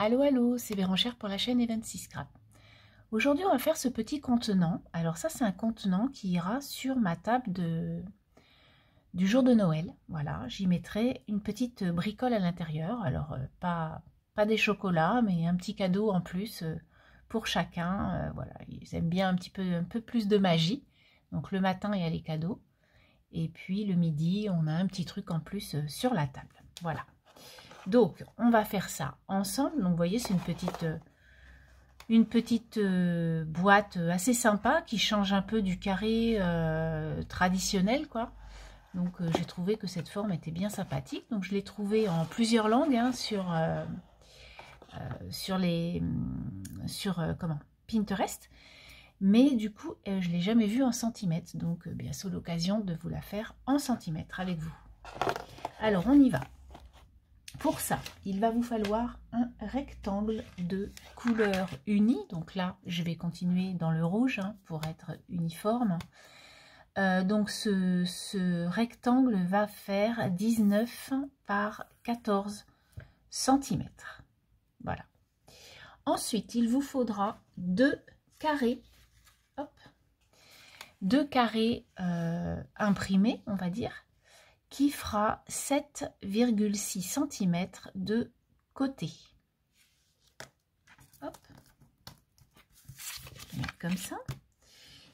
Allô, allô, c'est Bérangère pour la chaîne Event6 Scrap. Aujourd'hui, on va faire ce petit contenant. Alors ça, c'est un contenant qui ira sur ma table du jour de Noël. Voilà, j'y mettrai une petite bricole à l'intérieur. Alors, pas des chocolats, mais un petit cadeau en plus pour chacun. Voilà, ils aiment bien un peu plus de magie. Donc le matin, il y a les cadeaux. Et puis le midi, on a un petit truc en plus sur la table. Voilà. Donc, on va faire ça ensemble. Donc, vous voyez, c'est une petite boîte assez sympa qui change un peu du carré traditionnel, quoi. Donc, j'ai trouvé que cette forme était bien sympathique. Donc, je l'ai trouvée en plusieurs langues hein, sur Pinterest. Mais du coup, je ne l'ai jamais vue en centimètres. Donc, bien sûr, l'occasion de vous la faire en centimètres avec vous. Alors, on y va. Pour ça, il va vous falloir un rectangle de couleur unie. Donc là, je vais continuer dans le rouge hein, pour être uniforme. Donc ce rectangle va faire 19 par 14 cm. Voilà. Ensuite, il vous faudra deux carrés. Hop, deux carrés imprimés, on va dire, qui fera 7,6 cm de côté. Hop. Je vais mettre comme ça.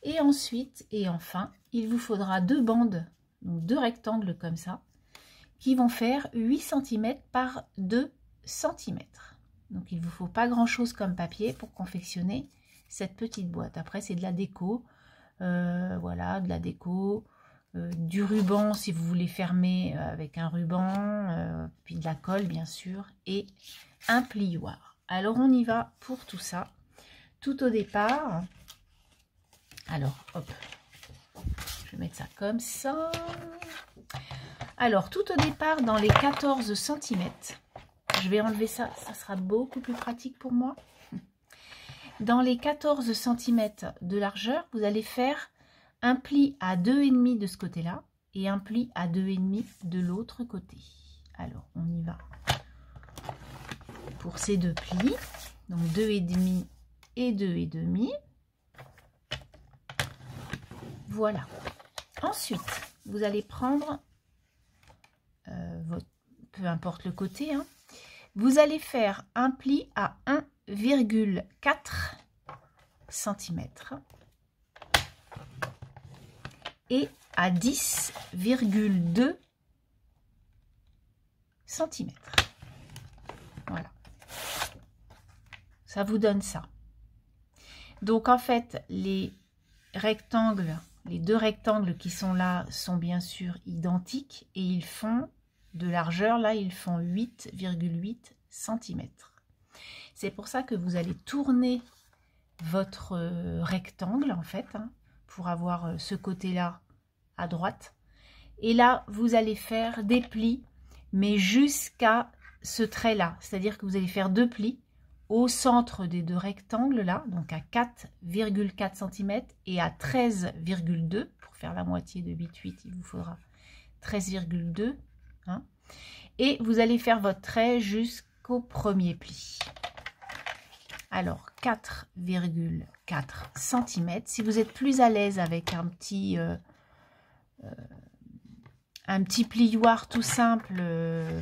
Et ensuite, et enfin, il vous faudra deux bandes, donc deux rectangles comme ça, qui vont faire 8 cm par 2 cm. Donc il ne vous faut pas grand chose comme papier pour confectionner cette petite boîte. Après, c'est de la déco. Voilà, de la déco. Du ruban si vous voulez fermer avec un ruban, puis de la colle bien sûr, et un plioir. Alors on y va pour tout ça. Tout au départ, alors hop, je vais mettre ça comme ça. Alors tout au départ, dans les 14 cm, je vais enlever ça, ça sera beaucoup plus pratique pour moi. Dans les 14 cm de largeur, vous allez faire un pli à 2,5 de ce côté-là et un pli à 2,5 de l'autre côté. Alors, on y va pour ces deux plis. Donc, 2,5 et 2,5. Voilà. Ensuite, vous allez prendre, peu importe le côté, hein, vous allez faire un pli à 1,4 cm. Et à 10,2 cm. Voilà. Ça vous donne ça. Donc en fait, les rectangles, les deux rectangles qui sont là sont bien sûr identiques et ils font de largeur, là ils font 8,8 cm. C'est pour ça que vous allez tourner votre rectangle en fait, hein, pour avoir ce côté-là à droite. Et là, vous allez faire des plis, mais jusqu'à ce trait-là. C'est-à-dire que vous allez faire deux plis au centre des deux rectangles là, donc à 4,4 cm et à 13,2. Pour faire la moitié de 8,8, il vous faudra 13,2. Hein, et vous allez faire votre trait jusqu'au premier pli. Alors, 4,4 cm. Si vous êtes plus à l'aise avec un petit plioir tout simple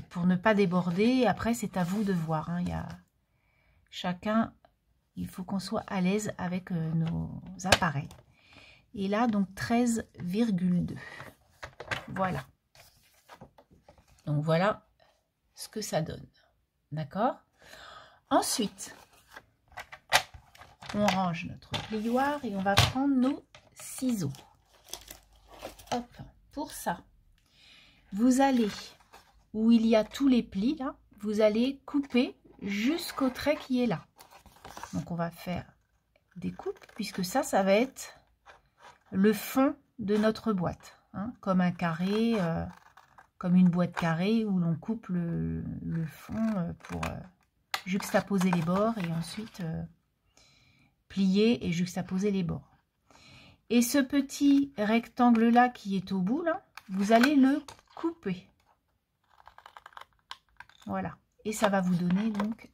pour ne pas déborder, après, c'est à vous de voir. Hein. Il y a chacun, il faut qu'on soit à l'aise avec nos appareils. Et là, donc, 13,2. Voilà. Donc, voilà ce que ça donne. D'accord? Ensuite, on range notre plioir et on va prendre nos ciseaux. Hop, pour ça, vous allez, où il y a tous les plis là, vous allez couper jusqu'au trait qui est là. Donc on va faire des coupes puisque ça va être le fond de notre boîte. Hein, comme un carré, comme une boîte carrée où l'on coupe le fond pour juxtaposer les bords et ensuite plier et juxtaposer les bords. Et ce petit rectangle là qui est au bout là, vous allez le couper. Voilà. Et ça va vous donner donc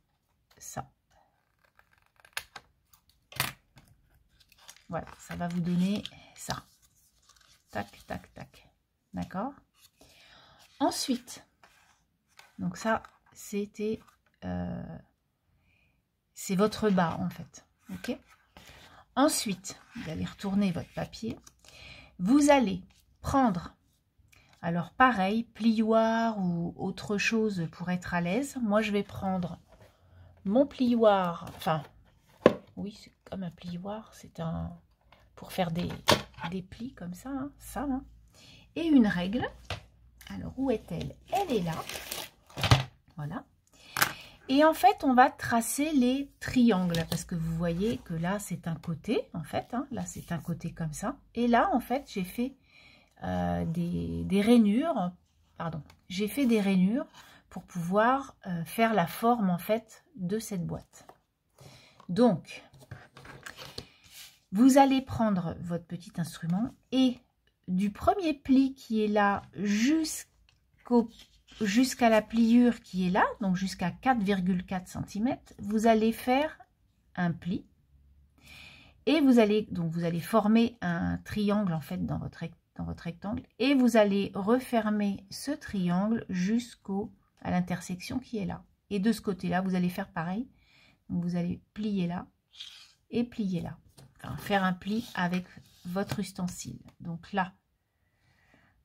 ça. Voilà, ça va vous donner ça. Tac, tac, tac. D'accord? Ensuite, donc ça, c'était... c'est votre bas, en fait. Ok? Ensuite, vous allez retourner votre papier. Vous allez prendre, alors pareil, plioir ou autre chose pour être à l'aise. Moi, je vais prendre mon plioir, enfin... Oui, c'est comme un plioir, c'est un pour faire des plis comme ça, hein, ça. Hein. Et une règle. Alors, où est-elle? Elle est là. Voilà. Et en fait, on va tracer les triangles parce que vous voyez que là, c'est un côté, en fait. Hein, là, c'est un côté comme ça. Et là, en fait, j'ai fait des rainures. Pardon. J'ai fait des rainures pour pouvoir faire la forme, en fait, de cette boîte. Donc, vous allez prendre votre petit instrument et du premier pli qui est là jusqu'à la pliure qui est là, donc jusqu'à 4,4 cm, vous allez faire un pli et vous allez former un triangle en fait dans votre rectangle et vous allez refermer ce triangle à l'intersection qui est là. Et de ce côté-là, vous allez faire pareil. Donc vous allez plier là et plier là. Enfin, faire un pli avec votre ustensile. Donc là,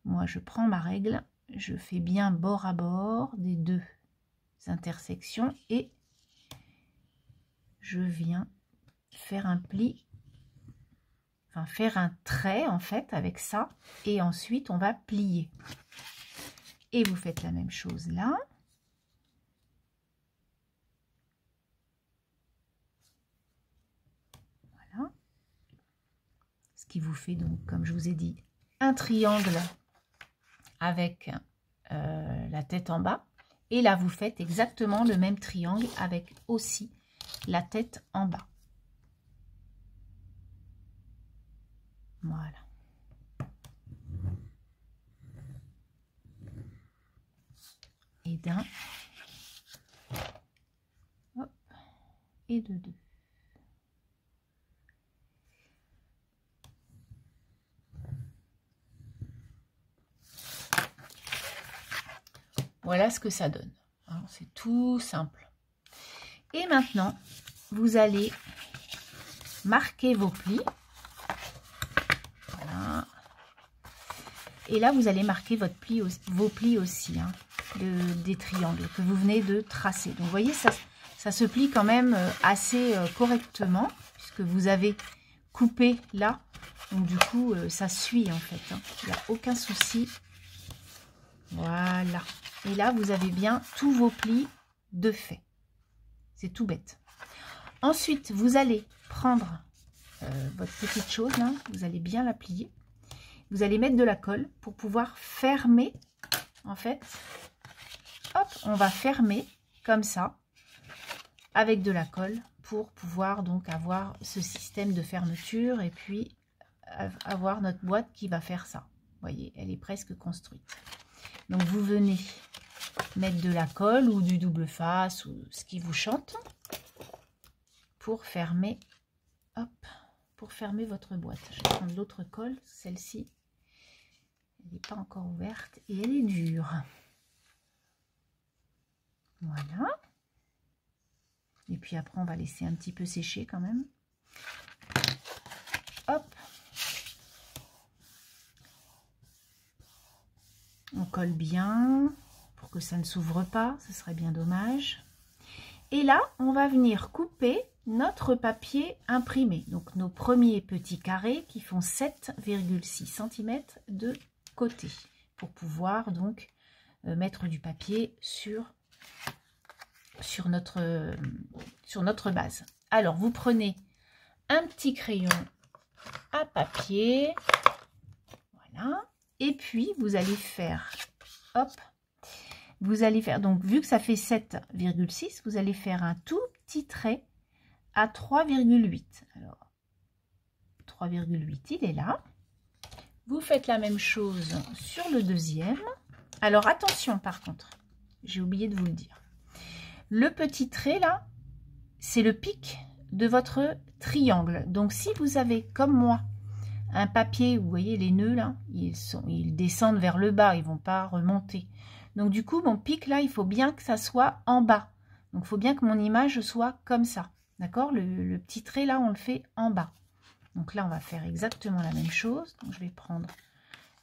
moi je prends ma règle, je fais bien bord à bord des deux intersections et je viens faire un pli, enfin faire un trait en fait avec ça et ensuite on va plier. Et vous faites la même chose là. Qui vous fait donc, comme je vous ai dit, un triangle avec la tête en bas. Et là, vous faites exactement le même triangle avec aussi la tête en bas. Voilà. Et d'un. Hop. Et de deux. Voilà ce que ça donne. C'est tout simple. Et maintenant, vous allez marquer vos plis. Voilà. Et là, vous allez marquer vos plis aussi, hein, des triangles que vous venez de tracer. Donc, vous voyez, ça se plie quand même assez correctement, puisque vous avez coupé là. Donc, du coup, ça suit en fait. Hein. Il n'y a aucun souci. Voilà. Et là, vous avez bien tous vos plis de fait. C'est tout bête. Ensuite, vous allez prendre votre petite chose, là, vous allez bien la plier. Vous allez mettre de la colle pour pouvoir fermer, en fait. Hop, on va fermer comme ça, avec de la colle, pour pouvoir donc avoir ce système de fermeture et puis avoir notre boîte qui va faire ça. Vous voyez, elle est presque construite. Donc, vous venez mettre de la colle ou du double face ou ce qui vous chante pour fermer, hop, pour fermer votre boîte. Je vais prendre l'autre colle, celle-ci, elle n'est pas encore ouverte et elle est dure. Voilà. Et puis après, on va laisser un petit peu sécher quand même. Hop. On colle bien pour que ça ne s'ouvre pas, ce serait bien dommage. Et là, on va venir couper notre papier imprimé. Donc, nos premiers petits carrés qui font 7,6 cm de côté pour pouvoir donc mettre du papier sur notre base. Alors, vous prenez un petit crayon à papier. Voilà. Et puis, vous allez faire, hop, vous allez faire, donc vu que ça fait 7,6, vous allez faire un tout petit trait à 3,8. Alors, 3,8, il est là. Vous faites la même chose sur le deuxième. Alors, attention par contre, j'ai oublié de vous le dire. Le petit trait là, c'est le pic de votre triangle. Donc si vous avez comme moi un papier, vous voyez les nœuds là, ils descendent vers le bas, ils vont pas remonter. Donc du coup mon pic là, il faut bien que ça soit en bas. Donc il faut bien que mon image soit comme ça. D'accord, le petit trait là, on le fait en bas. Donc là on va faire exactement la même chose. Donc je vais prendre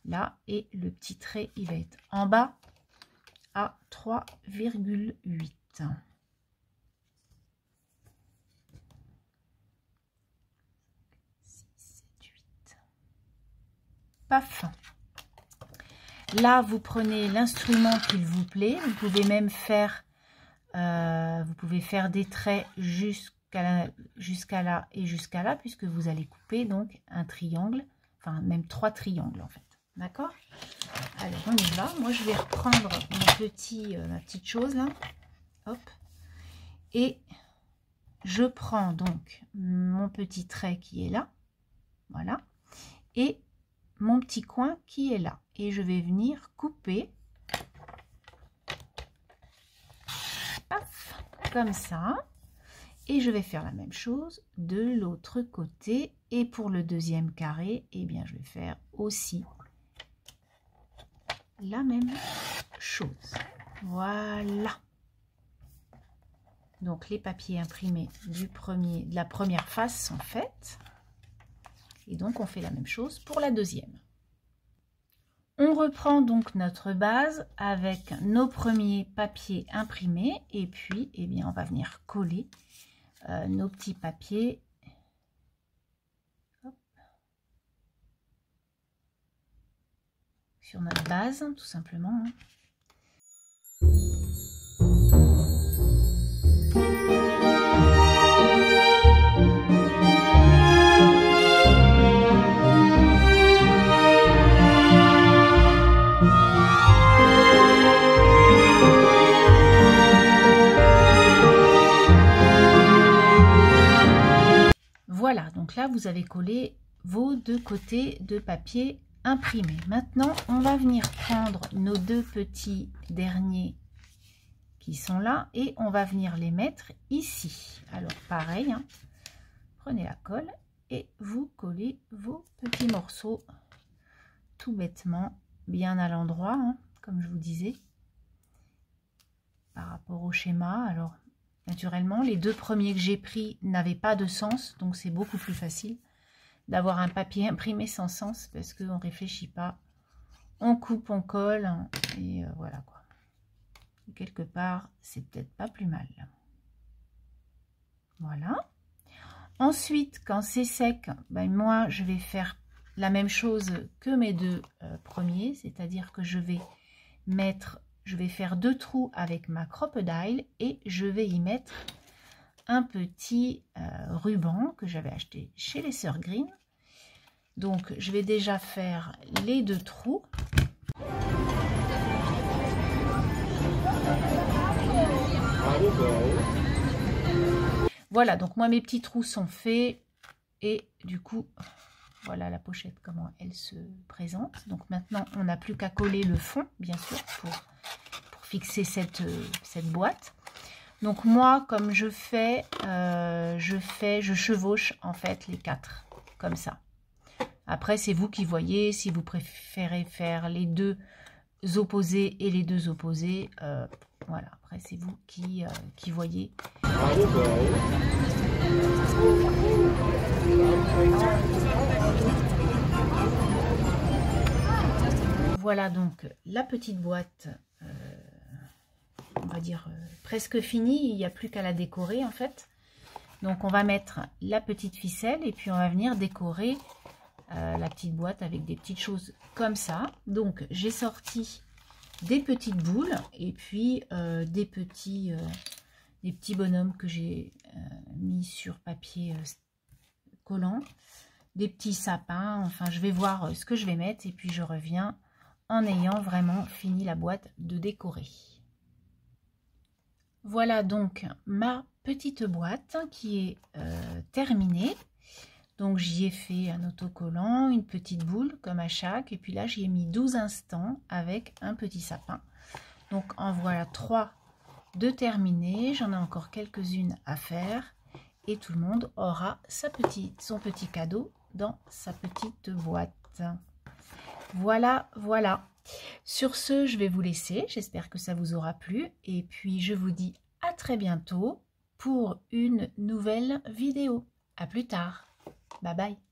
là et le petit trait il va être en bas à 3,8. Paf. Là, vous prenez l'instrument qu'il vous plaît. Vous pouvez même faire, des traits jusqu'à là et jusqu'à là, puisque vous allez couper donc un triangle, enfin même 3 triangles en fait. D'accord? Alors on y va. Moi, je vais reprendre ma petite chose là. Hop. Et je prends donc mon petit trait qui est là. Voilà. Et mon petit coin qui est là et je vais venir couper paf, comme ça et je vais faire la même chose de l'autre côté et pour le deuxième carré et bien je vais faire aussi la même chose. Voilà, donc les papiers imprimés de la première face sont faits. Et donc, on fait la même chose pour la deuxième. On reprend donc notre base avec nos premiers papiers imprimés. Et puis, eh bien, on va venir coller nos petits papiers. Hop. Sur notre base, tout simplement. Voilà, donc là, vous avez collé vos deux côtés de papier imprimé. Maintenant, on va venir prendre nos deux petits derniers qui sont là et on va venir les mettre ici. Alors, pareil, hein, prenez la colle et vous collez vos petits morceaux tout bêtement, bien à l'endroit, hein, comme je vous disais, par rapport au schéma. Alors, naturellement, les deux premiers que j'ai pris n'avaient pas de sens, donc c'est beaucoup plus facile d'avoir un papier imprimé sans sens parce qu'on ne réfléchit pas, on coupe, on colle et voilà quoi. Et quelque part, c'est peut-être pas plus mal. Voilà. Ensuite, quand c'est sec, ben moi je vais faire la même chose que mes deux premiers, c'est-à-dire que je vais faire 2 trous avec ma crocodile et je vais y mettre un petit ruban que j'avais acheté chez les Sœurs Green. Donc je vais déjà faire les 2 trous. Voilà, donc moi mes petits trous sont faits et du coup voilà la pochette comment elle se présente. Donc maintenant on n'a plus qu'à coller le fond bien sûr pour fixer cette boîte. Donc moi comme je chevauche en fait les 4 comme ça. Après c'est vous qui voyez si vous préférez faire les 2 opposés et les 2 opposés. Voilà, après c'est vous qui voyez. Voilà donc la petite boîte, on va dire presque finie, il n'y a plus qu'à la décorer en fait. Donc on va mettre la petite ficelle et puis on va venir décorer la petite boîte avec des petites choses comme ça. Donc j'ai sorti des petites boules et puis des petits bonhommes que j'ai mis sur papier collant, des petits sapins, enfin je vais voir ce que je vais mettre et puis je reviens en ayant vraiment fini la boîte de décorer. Voilà donc ma petite boîte qui est terminée. Donc j'y ai fait un autocollant, une petite boule comme à chaque, et puis là j'y ai mis 12 instants avec un petit sapin. Donc en voilà 3 de terminer. J'en ai encore quelques-unes à faire. Et tout le monde aura son petit cadeau dans sa petite boîte. Voilà, voilà. Sur ce, je vais vous laisser. J'espère que ça vous aura plu. Et puis, je vous dis à très bientôt pour une nouvelle vidéo. À plus tard. Bye bye.